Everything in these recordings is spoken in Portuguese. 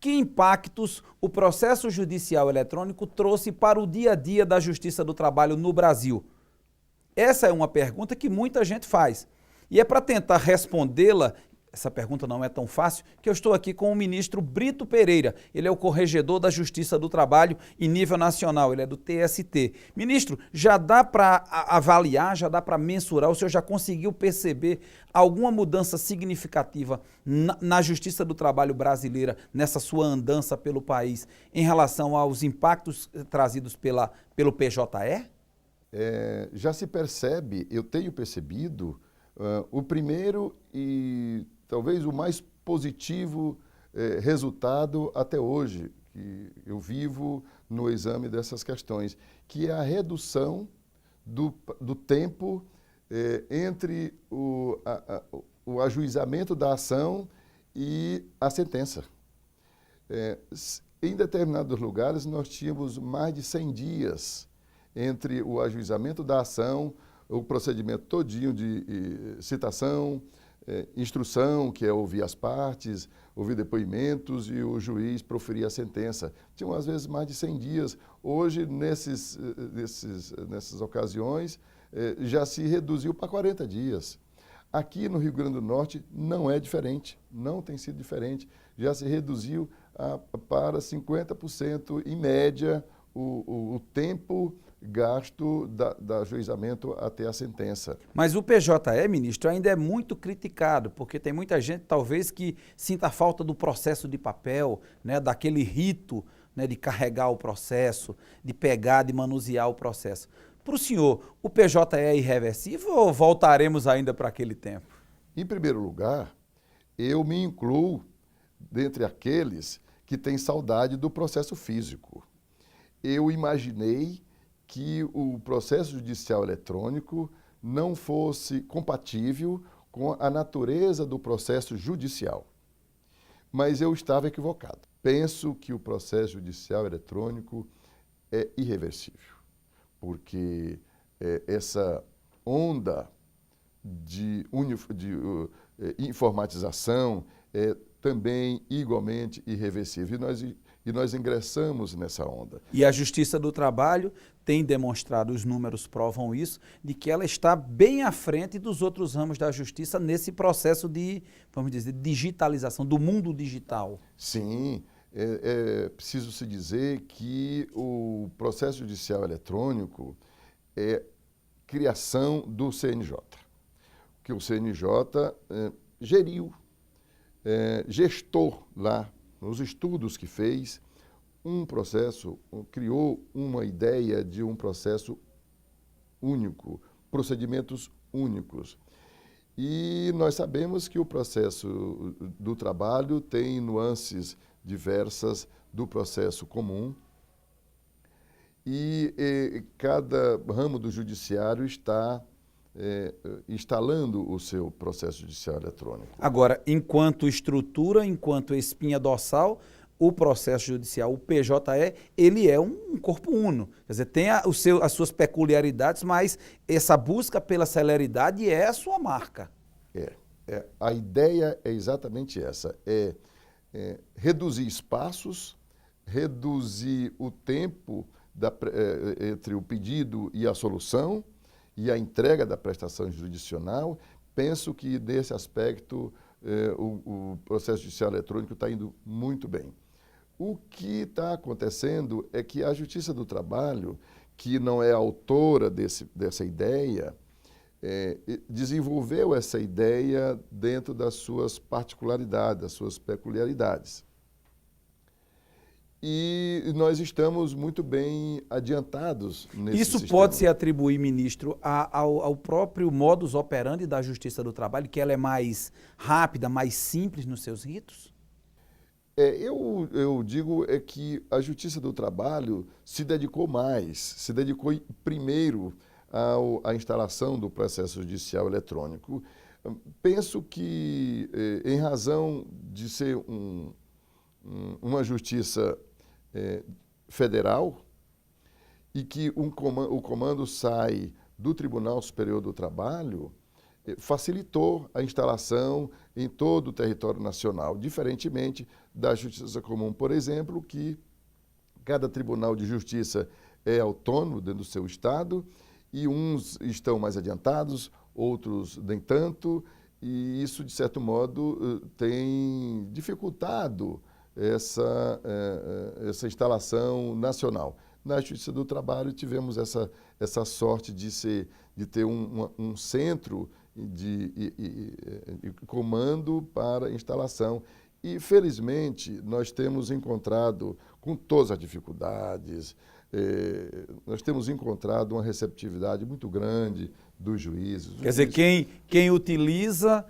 Que impactos o processo judicial eletrônico trouxe para o dia a dia da Justiça do Trabalho no Brasil? Essa é uma pergunta que muita gente faz. E é para tentar respondê-la, essa pergunta não é tão fácil, que eu estou aqui com o ministro Brito Pereira. Ele é o corregedor da Justiça do Trabalho em nível nacional, ele é do TST. Ministro, já dá para avaliar, já dá para mensurar, o senhor já conseguiu perceber alguma mudança significativa na Justiça do Trabalho brasileira, nessa sua andança pelo país, em relação aos impactos trazidos pelo PJE? Já se percebe, eu tenho percebido, o primeiro e talvez o mais positivo resultado até hoje, que eu vivo no exame dessas questões, que é a redução do tempo entre o ajuizamento da ação e a sentença. Em determinados lugares, nós tínhamos mais de 100 dias entre o ajuizamento da ação, o procedimento todinho de citação, instrução, que é ouvir as partes, ouvir depoimentos e o juiz proferir a sentença. Tinham, às vezes, mais de 100 dias. Hoje, nessas ocasiões, já se reduziu para 40 dias. Aqui no Rio Grande do Norte não é diferente, não tem sido diferente. Já se reduziu para 50%, em média, o tempo gasto da ajuizamento até a sentença. Mas o PJE, ministro, ainda é muito criticado, porque tem muita gente, talvez, que sinta falta do processo de papel, né, daquele rito, né, de carregar o processo, de pegar, de manusear o processo. Para o senhor, o PJE é irreversível ou voltaremos ainda para aquele tempo? Em primeiro lugar, eu me incluo dentre aqueles que têm saudade do processo físico. Eu imaginei que o processo judicial eletrônico não fosse compatível com a natureza do processo judicial. Mas eu estava equivocado. Penso que o processo judicial eletrônico é irreversível, porque essa onda de informatização é também igualmente irreversível. E nós ingressamos nessa onda. E a Justiça do Trabalho tem demonstrado, os números provam isso, de que ela está bem à frente dos outros ramos da Justiça nesse processo de, vamos dizer, digitalização, do mundo digital. Sim, é preciso se dizer que o processo judicial eletrônico é criação do CNJ, que o CNJ geriu, gestou lá, nos estudos que fez, um processo, criou uma ideia de um processo único, procedimentos únicos. E nós sabemos que o processo do trabalho tem nuances diversas do processo comum e cada ramo do judiciário está instalando o seu processo judicial eletrônico. Agora, enquanto estrutura, enquanto espinha dorsal, o processo judicial, o PJE, ele é um corpo uno. Quer dizer, tem as suas peculiaridades, mas essa busca pela celeridade é a sua marca. A ideia é exatamente essa, reduzir espaços, reduzir o tempo entre o pedido e a solução, e a entrega da prestação jurisdicional. Penso que, nesse aspecto, o processo judicial eletrônico está indo muito bem. O que está acontecendo é que a Justiça do Trabalho, que não é autora dessa ideia, desenvolveu essa ideia dentro das suas particularidades, das suas peculiaridades. E nós estamos muito bem adiantados nesse Isso sistema. pode se atribuir, ministro, ao próprio modus operandi da Justiça do Trabalho, que ela é mais rápida, mais simples nos seus ritos? Eu digo que a Justiça do Trabalho se dedicou primeiro à instalação do processo judicial eletrônico. Penso que, em razão de ser uma justiça federal e que o comando sai do Tribunal Superior do Trabalho, facilitou a instalação em todo o território nacional, diferentemente da Justiça Comum, por exemplo, que cada Tribunal de Justiça é autônomo dentro do seu estado e uns estão mais adiantados, outros nem tanto, e isso, de certo modo, tem dificultado essa instalação nacional. Na Justiça do Trabalho tivemos essa sorte de ter um centro de comando para instalação. E, felizmente, nós temos encontrado, com todas as dificuldades, nós temos encontrado uma receptividade muito grande dos juízes. Quer dizer, quem utiliza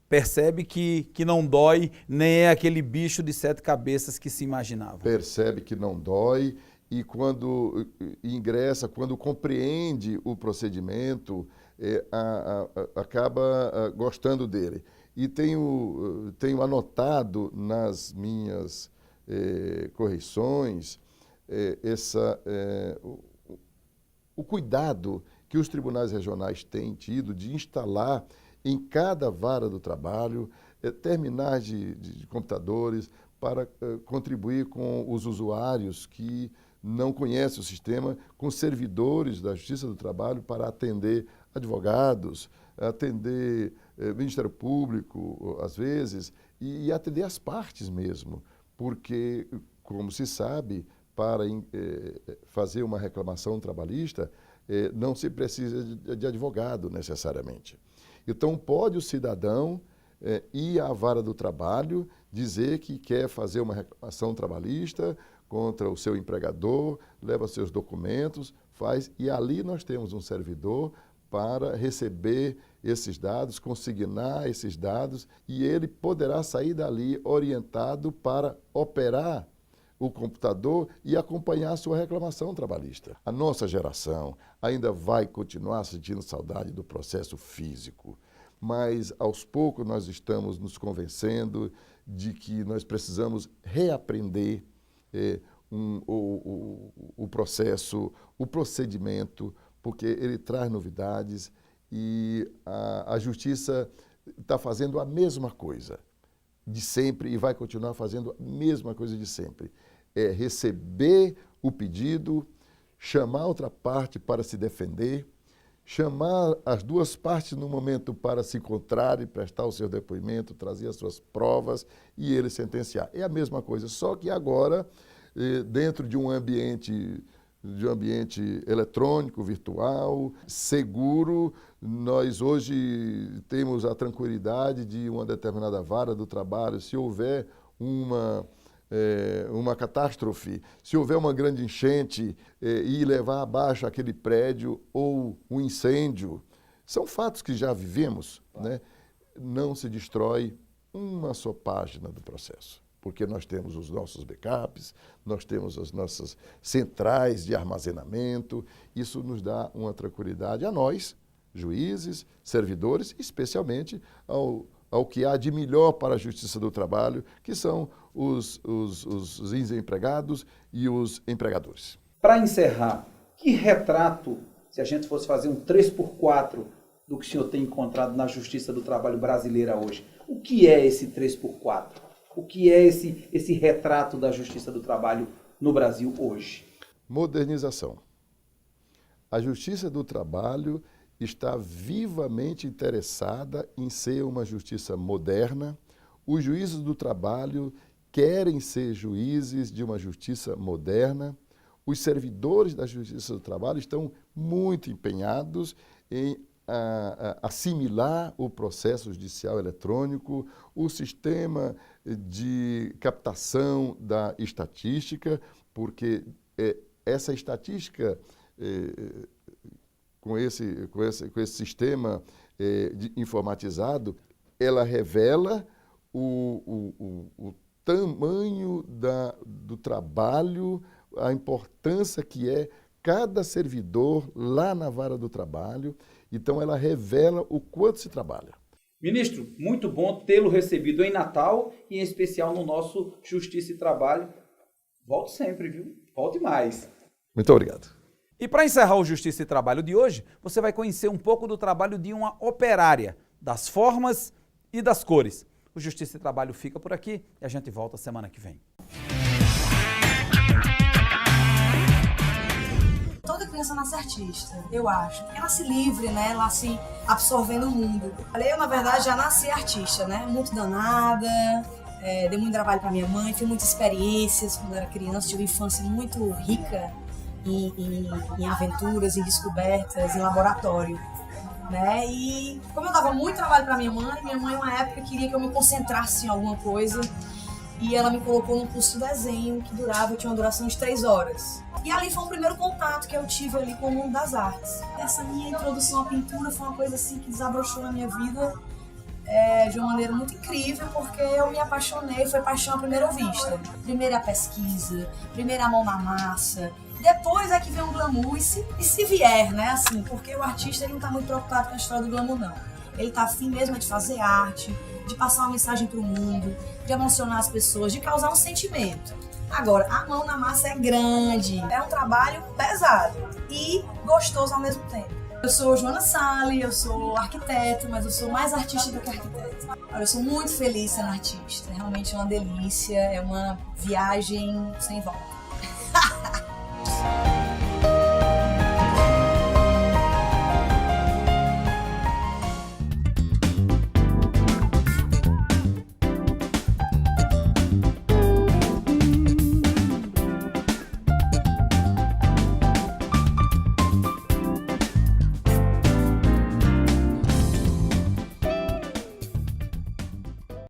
percebe que não dói, nem é aquele bicho de 7 cabeças que se imaginava. Percebe que não dói e quando ingressa, quando compreende o procedimento, acaba gostando dele. E tenho anotado nas minhas correções o cuidado que os tribunais regionais têm tido de instalar em cada vara do trabalho terminais de computadores para contribuir com os usuários que não conhecem o sistema, com servidores da Justiça do Trabalho para atender advogados, atender Ministério Público, às vezes, e atender as partes mesmo, porque, como se sabe, para fazer uma reclamação trabalhista, não se precisa de advogado necessariamente. Então, pode o cidadão ir à vara do trabalho, dizer que quer fazer uma reclamação trabalhista contra o seu empregador, leva seus documentos, faz, e ali nós temos um servidor para receber esses dados, consignar esses dados, e ele poderá sair dali orientado para operar o computador e acompanhar a sua reclamação trabalhista. A nossa geração ainda vai continuar sentindo saudade do processo físico, mas aos poucos nós estamos nos convencendo de que nós precisamos reaprender o processo, o procedimento, porque ele traz novidades e a Justiça está fazendo a mesma coisa de sempre e vai continuar fazendo a mesma coisa de sempre. É receber o pedido, chamar a outra parte para se defender, chamar as duas partes no momento para se encontrarem, prestar o seu depoimento, trazer as suas provas e ele sentenciar. É a mesma coisa, só que agora, dentro de um ambiente eletrônico, virtual, seguro, nós hoje temos a tranquilidade de uma determinada vara do trabalho, se houver uma catástrofe, se houver uma grande enchente e levar abaixo aquele prédio ou um incêndio, são fatos que já vivemos, né? Não se destrói uma só página do processo, porque nós temos os nossos backups, nós temos as nossas centrais de armazenamento, isso nos dá uma tranquilidade a nós, juízes, servidores, especialmente ao que há de melhor para a Justiça do Trabalho, que são os desempregados e os empregadores. Para encerrar, que retrato, se a gente fosse fazer um 3x4 do que o senhor tem encontrado na Justiça do Trabalho brasileira hoje, o que é esse 3x4? O que é esse retrato da Justiça do Trabalho no Brasil hoje? Modernização. A Justiça do Trabalho está vivamente interessada em ser uma justiça moderna. Os juízes do trabalho querem ser juízes de uma justiça moderna. Os servidores da Justiça do Trabalho estão muito empenhados em assimilar o processo judicial eletrônico, o sistema de captação da estatística, porque essa estatística com esse sistema informatizado, ela revela o tamanho do trabalho, a importância que é cada servidor lá na vara do trabalho. Então, ela revela o quanto se trabalha. Ministro, muito bom tê-lo recebido em Natal e em especial no nosso Justiça e Trabalho. Volte sempre, viu? Volte mais. Muito obrigado. E para encerrar o Justiça e Trabalho de hoje, você vai conhecer um pouco do trabalho de uma operária, das formas e das cores. O Justiça e Trabalho fica por aqui e a gente volta semana que vem. Toda criança nasce artista, eu acho. Porque nasce livre, né? Nasce absorvendo o mundo. Eu, na verdade, já nasci artista, né? Muito danada, dei muito trabalho para minha mãe, tive muitas experiências quando era criança, tive uma infância muito rica em aventuras, em descobertas, em laboratório. Né? E como eu dava muito trabalho para minha mãe, uma época queria que eu me concentrasse em alguma coisa e ela me colocou num curso de desenho que tinha uma duração de 3 horas. E ali foi o primeiro contato que eu tive ali com o mundo das artes. Essa minha introdução à pintura foi uma coisa assim que desabrochou na minha vida de uma maneira muito incrível, porque eu me apaixonei, foi paixão à primeira vista. Primeiro a pesquisa, primeiro a mão na massa, depois é que vem o glamour, e se vier, né, assim, porque o artista ele não está muito preocupado com a história do glamour, não. Ele está afim mesmo de fazer arte, de passar uma mensagem para o mundo, de emocionar as pessoas, de causar um sentimento. Agora, a mão na massa é grande, é um trabalho pesado e gostoso ao mesmo tempo. Eu sou Joana Sali, eu sou arquiteta, mas eu sou mais artista do que arquiteta. Eu sou muito feliz sendo artista, realmente é uma delícia, é uma viagem sem volta.